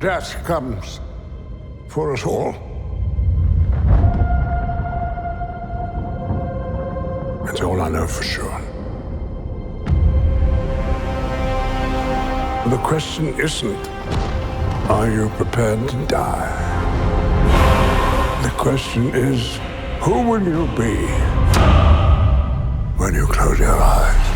Death comes for us all. That's all I know for sure. The question isn't, are you prepared to die? The question is, who will you be when you close your eyes?